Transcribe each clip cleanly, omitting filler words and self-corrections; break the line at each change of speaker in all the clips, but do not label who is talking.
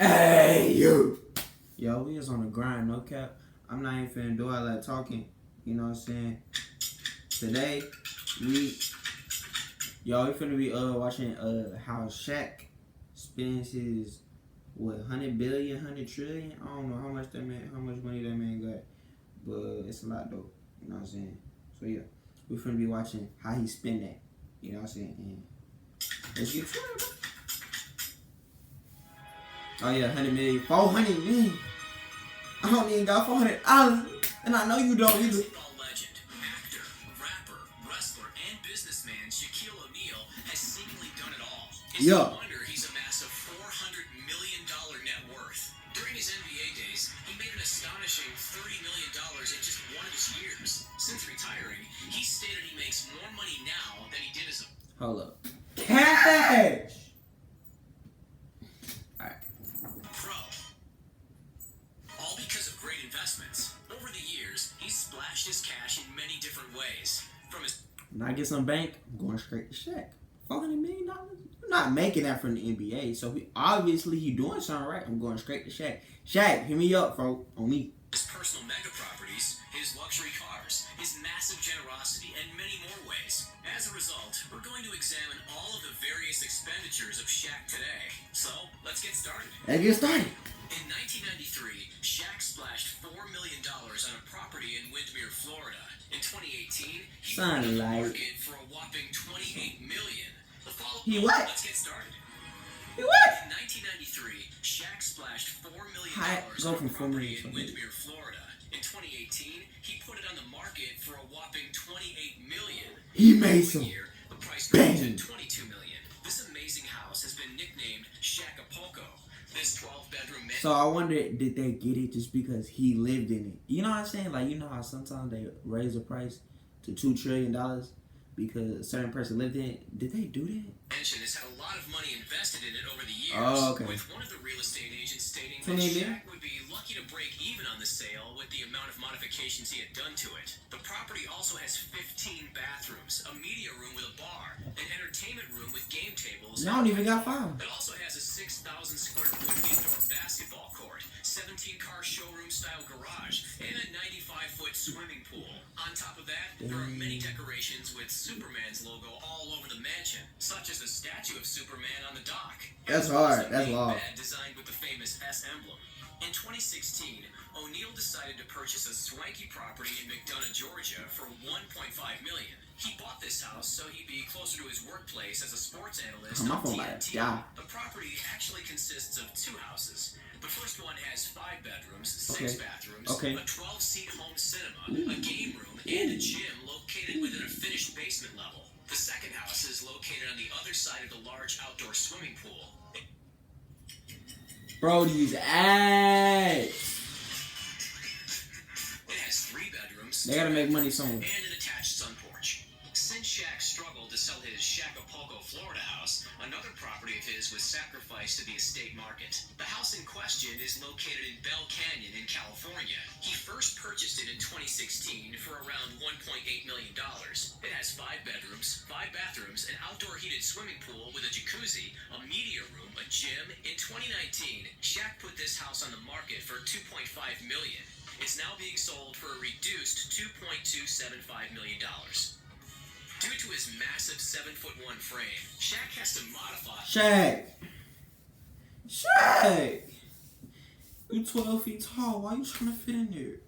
Hey, you. Yo, we is on the grind, no cap. I'm not even finna do all that talking. You know what I'm saying? Today, we finna be watching how SHAQ spends his 100 billion, 100 trillion. I don't know how much money that man got, but it's a lot though. You know what I'm saying? So yeah, we finna be watching how he spend that. You know what I'm saying? And let's get to it. Oh yeah, 100 million, 400 million. I don't even got $400, and I know you don't either.
Legend, actor, rapper, wrestler, and businessman Shaquille O'Neal has seemingly done it all. It's no wonder he's amassed a $400 million net worth. During his NBA days, he made an astonishing $30 million in just one of his years. Since retiring, he stated he makes more money now than he did as a...
Hold up. Cash!
Investments. Over the years, he's splashed his cash in many different ways. From his...
When I get some bank, I'm going straight to SHAQ. $400 million? You're not making that from the NBA, so he doing something right. I'm going straight to SHAQ. SHAQ, hit me up, bro. On me.
His personal mega properties, his luxury cars, his massive generosity, and many more ways. As a result, we're going to examine all of the various expenditures of SHAQ today. So, let's get started.
Let's get started.
In 1993, SHAQ splashed $4 million on a property in Windermere, Florida. In 2018, he put it on the market for a whopping $28 million. Let's get started.
He what?
In 1993, SHAQ splashed $4 million on a property in Windermere, Florida. In 2018, he put it on the market for a whopping $28 million.
He made some
year, the price rose to $22 million. This amazing house has been nicknamed SHAQ-a-Poco. This 12-bedroom mansion.
So I wonder, did they get it just because he lived in it? You know what I'm saying? Like, you know how sometimes they raise the price to $2 trillion because a certain person lived in it? Did they do that?
Mansion has had a lot of money invested in it over the years.
Oh, okay.
With one of the real estate agents stating that SHAQ would be lucky to break even on the sale with the amount of modifications he had done to it. The property also has 15 bathrooms, a media room with a bar, an entertainment room with game tables.
Y'all don't even got 5.
It also has a 6,000 square foot indoor basketball court, 17-car showroom-style garage, and a 95-foot swimming pool. On top of that, there are many decorations with Superman's logo all over the mansion, such as the statue of Superman on the dock.
That's hard. That's long.
Designed with the famous S emblem. In 2016, O'Neal decided to purchase a swanky property in McDonough, Georgia for $1.5 million. He bought this house so he'd be closer to his workplace as a sports analyst on TNT. The property actually consists of 2 houses. The first one has 5 bedrooms, 6 bathrooms, a 12-seat home cinema, a game room, and a gym located within a finished basement level. The second house is located on the other side of the large outdoor swimming pool.
Brody's ass.
It has 3 bedrooms.
They gotta make money somewhere.
And an attached sun porch. Since SHAQ struggled to sell his SHAQ-a-Poco, Florida house, another property of his was sacrificed to the estate market. The house in question is located in Bell Canyon in California. He first purchased it in 2016 for around $1.8 million. It has 5 bedrooms, 5 bathrooms, an outdoor heated swimming pool with a jacuzzi, a media room, a gym. In 2019, SHAQ put this house on the market for $2.5 million. It's now being sold for a reduced $2.275 million. Due to his massive 7'1" frame, SHAQ has to modify.
SHAQ! You 12 feet tall. Why you trying to fit in there?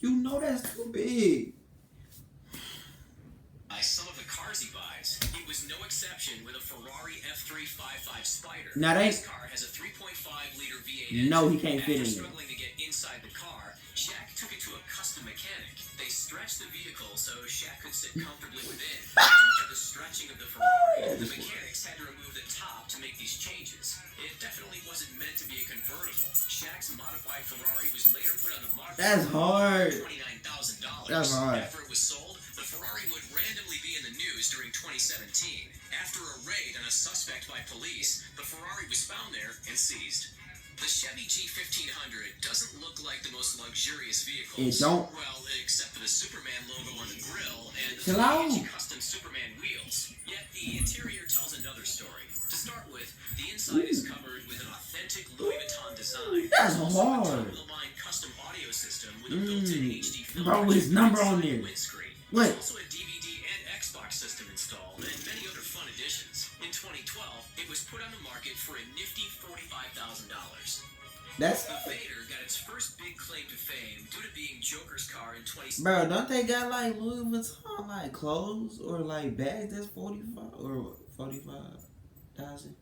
You know that's too big.
Some of the cars he buys. It was no exception with a Ferrari F355 Spider.
Now
this car has a 3.5-liter V8 engine.
No, he can't fit in there.
Struggling to get inside the car, SHAQ took it to a custom mechanic. They stretched the vehicle so SHAQ could sit comfortably within. Due to the stretching of the Ferrari, the mechanics had to remove the top to make these changes. It definitely wasn't meant to be a convertible. SHAQ's modified Ferrari was later put on the market.
That's hard.
$29,000.
That's hard.
After it was sold, the Ferrari would randomly be in the news during 2017. After a raid on a suspect by police, the Ferrari was found there and seized. The Chevy G1500 doesn't look like the most luxurious vehicles.
It don't.
Well, except for the Superman logo on the grille and
the
custom Superman wheels. Yet the interior tells another story. To start with, the inside is covered with an authentic Louis Vuitton design.
That's
Also a
hard.
top-of-the-line custom audio system with a built-in HD film
Bro, his number on there.
windscreen.
What?
There's also a DVD and Xbox system installed, and many other fun additions. In 2012, it was put on the market for a nifty $45,000.
That's
The Vader got its first big claim to fame due to being Joker's car in 2016.
bro. Don't they got like Louis Vuitton like clothes or like bags that's 45 or 45,000?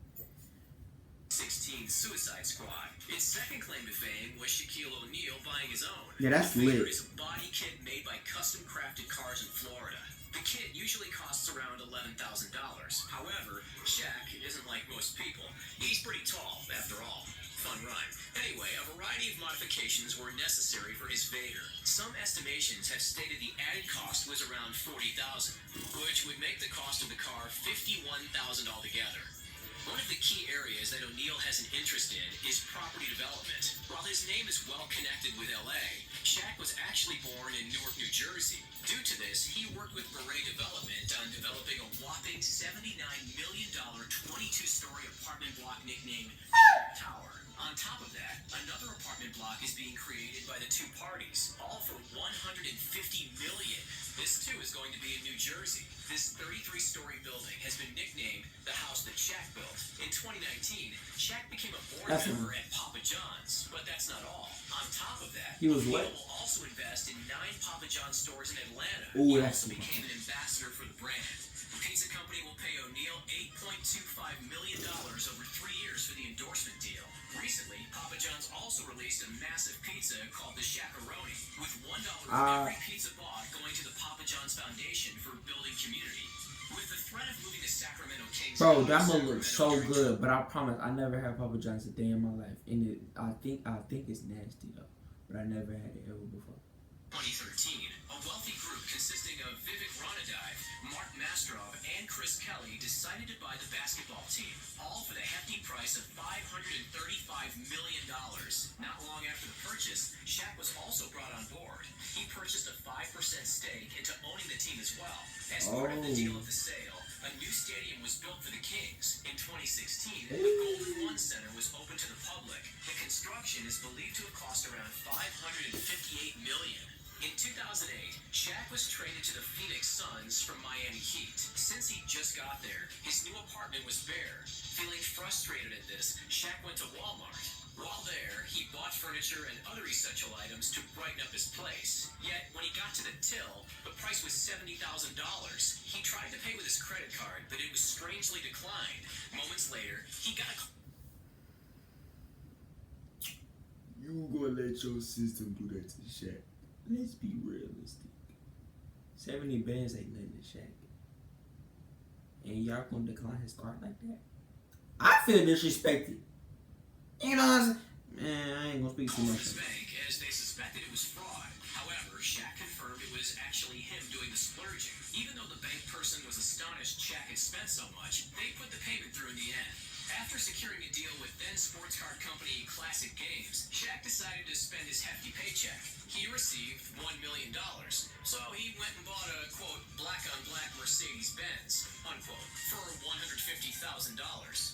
Suicide Squad. Its second claim to fame was Shaquille O'Neal buying his own.
Yeah, that's
the Vader
lit.
is a body kit made by custom crafted cars in Florida. The kit usually costs around $11,000. However, Shaq isn't like most people. He's pretty tall, after all. Fun rhyme. Anyway, a variety of modifications were necessary for his Vader. Some estimations have stated the added cost was around $40,000, which would make the cost of the car $51,000 altogether. One of the key areas that O'Neal has an interest in is property development. While his name is well connected with LA, Shaq was actually born in Newark, New Jersey. Due to this, he worked with Beret Development on developing a whopping $79 million 22-story apartment block nicknamed Shaq Tower. On top of that, another apartment block is being created by the two parties, all for $150 million. This too is going to be in New Jersey. This 33-story building has been nicknamed the house that Shaq built. In 2019, Shaq became a board member at Papa John's, but that's not all. On top of that,
He was
O'Neal
what?
will also invest in 9 Papa John's stores in Atlanta.
Ooh,
He
that's
also
cool.
became an ambassador for the brand. The pizza company will pay O'Neal $8.25 million over 3 years for the endorsement deal. Recently, Papa John's also released a massive pizza called the Shaq-a-Roni, with $1 for every pizza bought going to the Papa John's Foundation for building community. With the threat of moving to Sacramento Kings,
Bro, that one looks so good, but I promise I never had Papa John's a day in my life, and I think it's nasty though, but I never had it ever before.
2013, a wealthy group consisting of Vivek Ranadive, Mark Mastrov, and Chris Kelly decided to buy the basketball team, all for the hefty price of $535 million. Not long after the purchase, Shaq was also brought on board. He purchased a 5% stake into owning the team as well. As part of the deal of the sale, a new stadium was built for the Kings. In 2016, the Golden One Center was open to the public. The construction is believed to have cost around $558 million. In 2008, Shaq was traded to the Phoenix Suns from Miami Heat. Since he just got there, his new apartment was bare. Feeling frustrated at this, Shaq went to Walmart. While there, he bought furniture and other essential items to brighten up his place. Yet, when he got to the till, the price was $70,000. He tried to pay with his credit card, but it was strangely declined. Moments later, he got a...
You gonna let your system do that to Shaq? Let's be realistic. 70 bands ain't nothing to Shaq. And y'all gonna decline his card like that? I feel disrespected. You know what I'm saying? Man, I ain't gonna speak too much.
Bank, as they suspected it was fraud. However, Shaq confirmed it was actually him doing the splurging. Even though the bank person was astonished Shaq had spent so much, they put the payment through in the end. After securing a deal with then sports card company Classic Games, Shaq decided to spend his hefty paycheck. He received $1 million, so he went and bought a, quote, black-on-black Mercedes-Benz, unquote, for $150,000.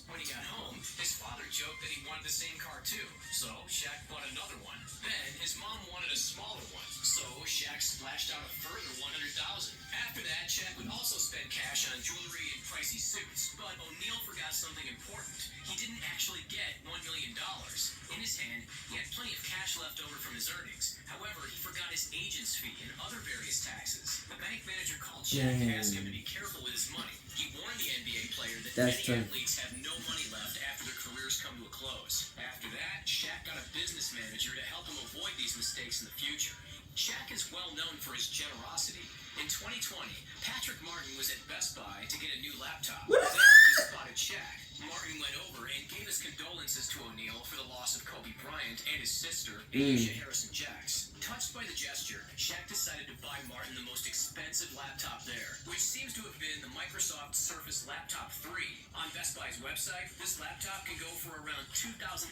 When he got home, his father joked that he wanted the same car too, so Shaq bought another one. Then his mom wanted a smaller one, so Shaq splashed out a further $100,000. After that, Shaq would also spend cash on jewelry and pricey suits, but O'Neal forgot something important. He didn't actually get $1 million. In his hand, he had plenty of cash left over from his earnings. However, he forgot his agent's fee and other various taxes. The bank manager called Shaq and asked him to be careful with his money. He warned the NBA player that many athletes have no money left after their careers come to a close. After that, Shaq got a business manager to help him avoid these mistakes in the future. Shaq is well known for his generosity. In 2020, Patrick Martin was at Best Buy to get a new laptop. There, he spotted Shaq. Martin went over and gave his condolences to O'Neal for the loss of Kobe Bryant and his sister, Aisha Harrison-Jacks. Touched by the gesture, Shaq decided to buy Martin the most expensive laptop there, which seems to have been the Microsoft Surface Laptop 3. On Best Buy's website, this laptop can go for around $2,800.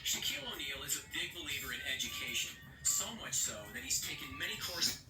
Shaquille O'Neal is a big believer in education, so much so that he's taken many courses.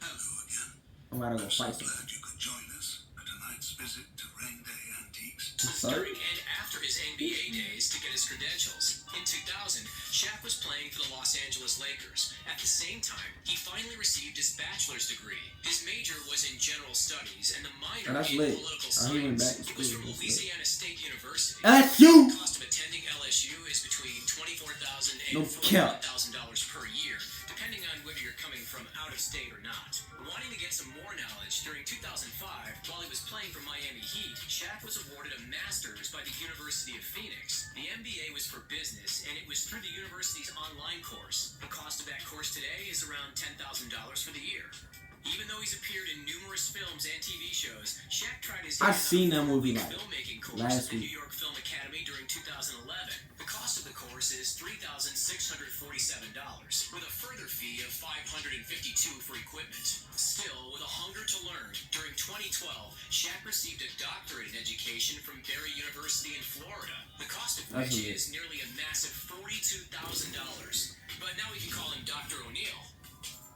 Hello again.
I'm about to go
I'm so
fight some.
glad you could join us for tonight's visit to Ring Day Antiques.
During and after his NBA days to get his credentials. In 2000, Shaq was playing for the Los Angeles Lakers. At the same time, he finally received his bachelor's degree. His major was in general studies and the minor in political science. It was from Louisiana State University.
LSU!
The cost of attending LSU is between $24,000 and $41,000 per year, depending on whether you're coming from out of state or not. Wanting to get some more knowledge, during 2005, while he was playing for Miami Heat, Shaq was awarded a master's by the University of Phoenix. The MBA was for business, and it was through the university's online course. The cost of that course today is around $10,000 for the year. Even though he's appeared in numerous films and TV shows, Shaq tried his
I seen that movie like
filmmaking course
last
at
week.
New York Film Academy during 2011. The cost of the course is $3,647, with a further fee of $552 for equipment. Still, with a hunger to learn, during 2012, Shaq received a doctorate in education from Barry University in Florida. The cost of which is nearly a massive $42,000. But now we can call him Dr. O'Neill.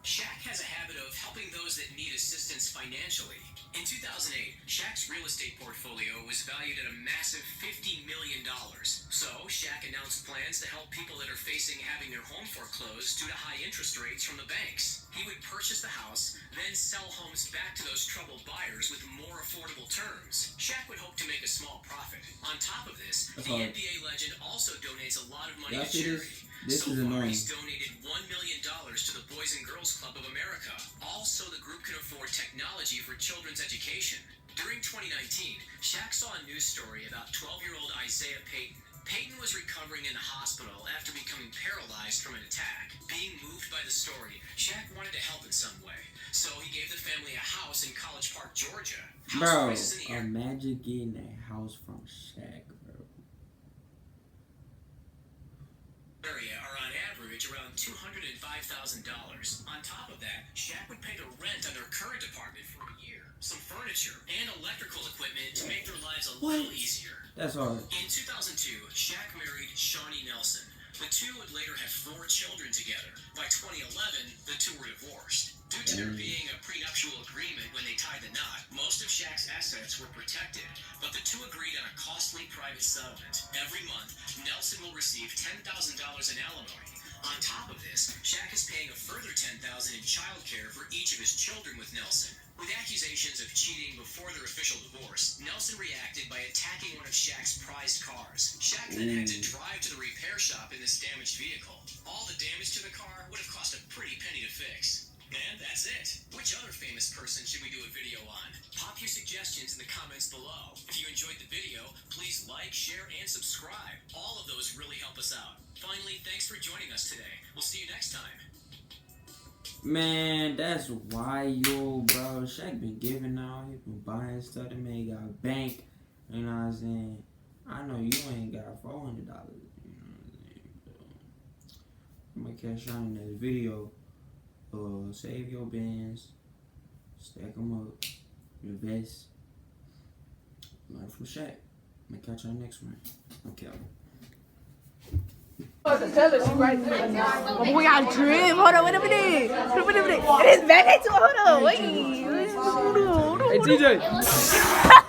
Shaq has a habit of helping those that need assistance financially. In 2008, Shaq's real estate portfolio was valued at a massive $50 million. So, Shaq announced plans to help people that are facing having their home foreclosed due to high interest rates from the banks. He would purchase the house, then sell homes back to those troubled buyers with more affordable terms. Shaq would hope to make a small profit. On top of this, the NBA legend also donates a lot of money to charity.
This
so
is
far,
annoying.
he's donated $1 million to the Boys and Girls Club of America. Also, the group can afford technology for children's education. During 2019, Shaq saw a news story about 12-year-old Isaiah Payton. Payton was recovering in the hospital after becoming paralyzed from an attack. Being moved by the story, Shaq wanted to help in some way. So he gave the family a house in College Park, Georgia.
Bro, imagine getting a house from Shaq, bro.
Area are on average around $205,000. On top of that, Shaq would pay the rent on their current apartment for a year, some furniture, and electrical equipment to make their lives a little easier.
That's hard.
In 2002, Shaq married Shawnee Nelson. The two would later have 4 children together. By 2011, the two were divorced. Due to there being a prenuptial agreement when they tied the knot, most of Shaq's assets were protected, but the two agreed on a costly private settlement. Every month, Nelson will receive $10,000 in alimony. On top of this, Shaq is paying a further $10,000 in child care for each of his children with Nelson. With accusations of cheating before their official divorce, Nelson reacted by attacking one of Shaq's prized cars. Shaq then had to drive to the repair shop in this damaged vehicle. All the damage to the car would have cost a pretty penny to fix. And that's it. Which other famous person should we do a video on? Pop your suggestions in the comments below. If you enjoyed the video, please like, share, and subscribe. All of those really help us out. Finally, thanks for joining us today. We'll see you next time.
Man, that's wild, bro. Shaq been giving out. He been buying stuff. The man got a bank. You know what I'm saying? I know you ain't got $400. You know what I'm saying? I'm gonna catch y'all in this video. Save your bands. Stack them up. Invest. Learn from Shaq. I'm gonna catch y'all next one. Okay.
We got drip. Hold on, wait a minute. It is back into hold on. Wait.
Hey, TJ.